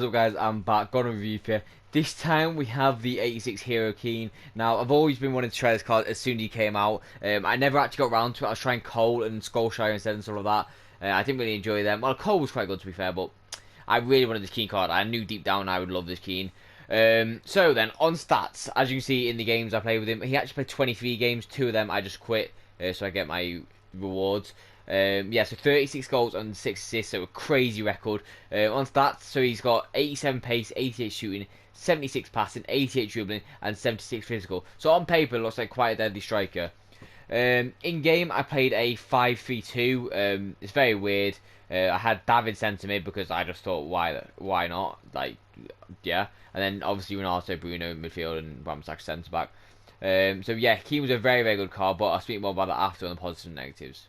What's up guys, I'm back, got a review here. This time we have the 86 Hero Keane. Now, I've always been wanting to try this card as soon as he came out. I never actually got around to it. I was trying Cole and Skullshire instead and stuff like that. I didn't really enjoy them. Well, Cole was quite good to be fair, but I really wanted this Keane card. I knew deep down I would love this Keane. So then, on stats, as you can see in the games I played with him, he actually played 23 games. 2 of them I just quit, so I get my rewards. Yeah, so 36 goals and 6 assists, so a crazy record. On stats, so he's got 87 pace, 88 shooting, 76 passing, 88 dribbling, and 76 physical. So on paper, it looks like quite a deadly striker. In game, I played a 5-3-2. It's very weird. I had David centre mid because I just thought, why not? Like, yeah. And then obviously Ronaldo, Bruno midfield, and Ramsack centre back. So yeah, Keane was a very, very good card, but I'll speak more about that after on the positives and negatives.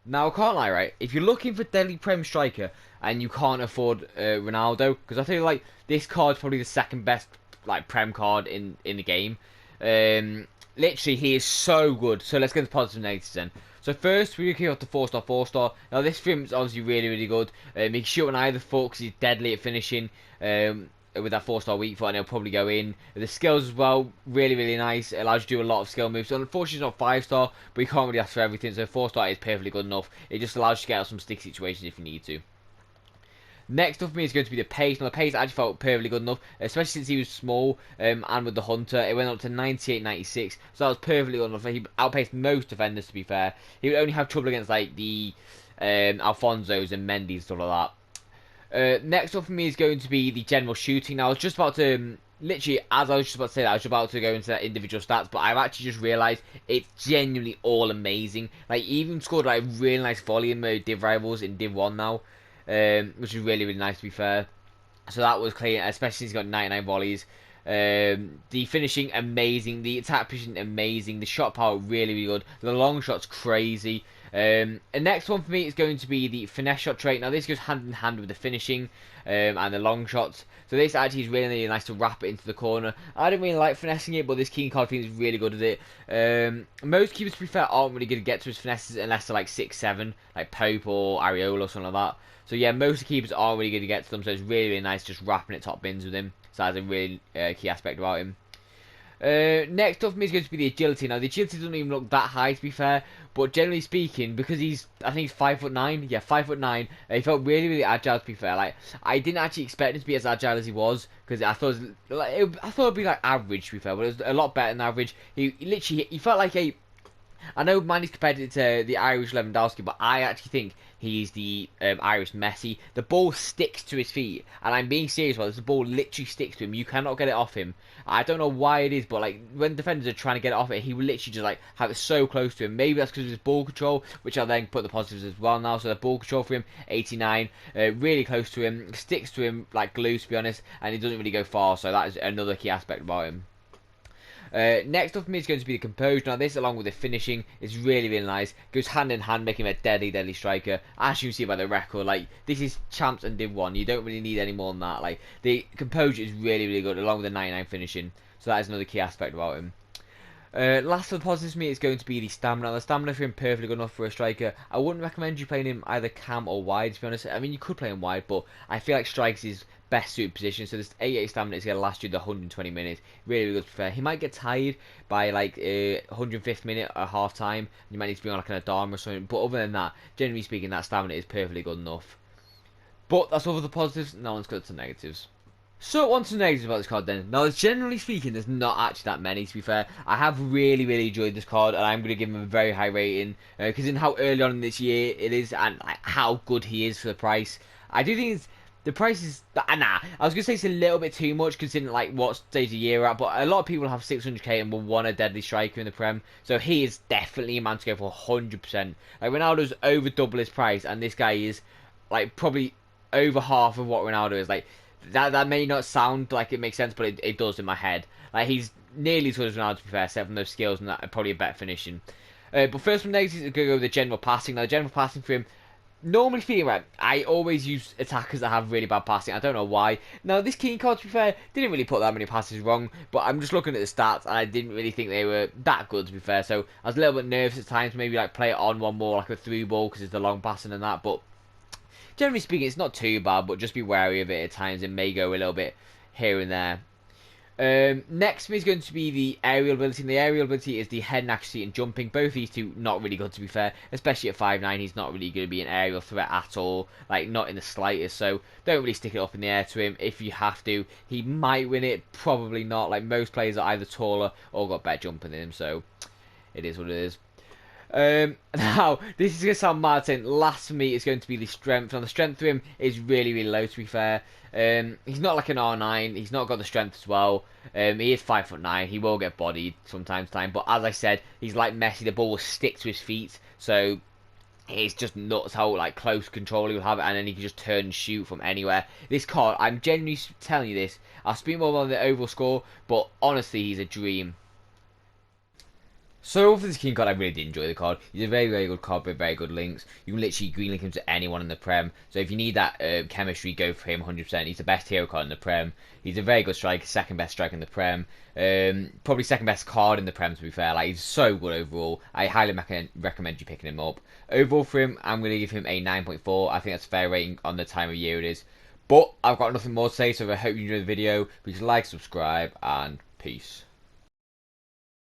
Now, I can't lie, right? If you're looking for deadly Prem striker and you can't afford Ronaldo, because I feel like this card's probably the second best like Prem card in the game. Um, Literally, he is so good. So let's get the positive and negatives then. So first, we kick off the 4-star, 4-star. Now this film's obviously really, really good. He can shoot on either foot because he's deadly at finishing. With that 4-star weak foot, and he'll probably go in. The skills as well, really, really nice. It allows you to do a lot of skill moves. So unfortunately, it's not 5-star, but you can't really ask for everything. So 4-star is perfectly good enough. It just allows you to get out of some stick situations if you need to. Next up for me is going to be the pace. Now the pace actually felt perfectly good enough, especially since he was small and with the Hunter. It went up to 98, 96, so that was perfectly good enough. He outpaced most defenders, to be fair. He would only have trouble against like the Alfonsos and Mendy's and stuff like that. Next up for me is going to be the general shooting. Now I was just about to, literally as I was just about to say that, I was about to go into that individual stats, but I've actually just realised it's genuinely all amazing. Like he even scored like really nice volley in the Div Rivals in Div 1 now. Which is really, really nice to be fair. So that was clean, especially since he's got 99 volleys. The finishing, amazing. The attack position, amazing. The shot power, really, really good. The long shot's crazy. And next one for me is going to be the finesse shot trait. Now this goes hand in hand with the finishing and the long shots. So this actually is really, really nice to wrap it into the corner. I don't really like finessing it, but this Keane card thing is really good at it. Most keepers, to be fair, aren't really going to get to his finesses unless they're like 6-7, like Pope or Areola or something like that. So yeah, most of the keepers aren't really going to get to them, so it's really, really nice just wrapping it top bins with him. So that's a really key aspect about him. Next up for me is going to be the agility. Now the agility doesn't even look that high, to be fair, but generally speaking, because I think he's 5'9", yeah, 5'9", he felt really, really agile, to be fair. Like I didn't actually expect him to be as agile as he was, because I thought it'd be like average, to be fair, but it was a lot better than average. He felt like a, I know Manny's compared it to the Irish Lewandowski, but I actually think he's the Irish Messi. The ball sticks to his feet, and I'm being serious about this. The ball literally sticks to him. You cannot get it off him. I don't know why it is, but like when defenders are trying to get it off it, he will literally just like have it so close to him. Maybe that's because of his ball control, which I'll then put the positives as well now. So the ball control for him, 89, really close to him, sticks to him like glue, to be honest, and he doesn't really go far. So that is another key aspect about him. Next up for me is going to be the composure. Now this, along with the finishing, is really, really nice. Goes hand in hand, making him a deadly, deadly striker. As you can see by the record, like this is champs and Div 1. You don't really need any more than that. Like the composure is really, really good, along with the 99 finishing. So that is another key aspect about him. Last of the positives for me is going to be the stamina. The stamina for him perfectly good enough for a striker. I wouldn't recommend you playing him either cam or wide, to be honest. I mean, you could play him wide, but I feel like strikes is best suited position. So this 88 stamina is going to last you the 120 minutes. Really, really good to be fair. He might get tired by like 105th minute or half time. You might need to be on like an Adama or something. But other than that, generally speaking, that stamina is perfectly good enough. But that's all for the positives. Now let's go to the negatives. So on to the negatives about this card then. Now, generally speaking, there's not actually that many, to be fair. I have really, really enjoyed this card, and I'm going to give him a very high rating, because in how early on in this year it is, and like, how good he is for the price. I do think the price is, nah, I was going to say it's a little bit too much, considering like what stage of the year we're at, but a lot of people have 600k and will want a deadly striker in the Prem, so he is definitely a man to go for 100%. Like, Ronaldo's over double his price, and this guy is like probably over half of what Ronaldo is. Like, that may not sound like it makes sense, but it does in my head. Like, he's nearly as good as Ronaldo, to be fair, except from those skills and that, probably a better finishing. But first from negatives, I'm going to go with the general passing. Now, the general passing for him, normally speaking, right, I always use attackers that have really bad passing. I don't know why. Now, this Keane card, to be fair, didn't really put that many passes wrong, but I'm just looking at the stats, and I didn't really think they were that good, to be fair. So I was a little bit nervous at times, maybe like play it on one more, like a through ball, because it's the long passing and that, but generally speaking, it's not too bad, but just be wary of it at times. It may go a little bit here and there. Next is going to be the aerial ability, and the aerial ability is the head and accuracy and jumping. Both these two not really good, to be fair, especially at 5'9". He's not really going to be an aerial threat at all, like not in the slightest, so don't really stick it up in the air to him. If you have to, he might win it, probably not. Like, most players are either taller or got better jumping than him, so it is what it is. Now, this is going to sound mad saying last for me is going to be the strength. Now, the strength for him is really, really low, to be fair. He's not like an R9. He's not got the strength as well. He is 5'9". He will get bodied from time to time. But as I said, he's like Messi. The ball will stick to his feet. So it's just nuts how like close control he will have it. And then he can just turn and shoot from anywhere. This card, I'm genuinely telling you this. I'll speak more on the overall score. But honestly, he's a dream. So for this King card, I really did enjoy the card. He's a very, very good card with very good links. You can literally green link him to anyone in the Prem. So if you need that chemistry, go for him 100%. He's the best hero card in the Prem. He's a very good striker, second best striker in the Prem. Probably second best card in the Prem, to be fair. Like, he's so good overall. I highly recommend you picking him up. Overall for him, I'm going to give him a 9.4. I think that's a fair rating on the time of year it is. But I've got nothing more to say, so I hope you enjoyed the video. Please like, subscribe, and peace.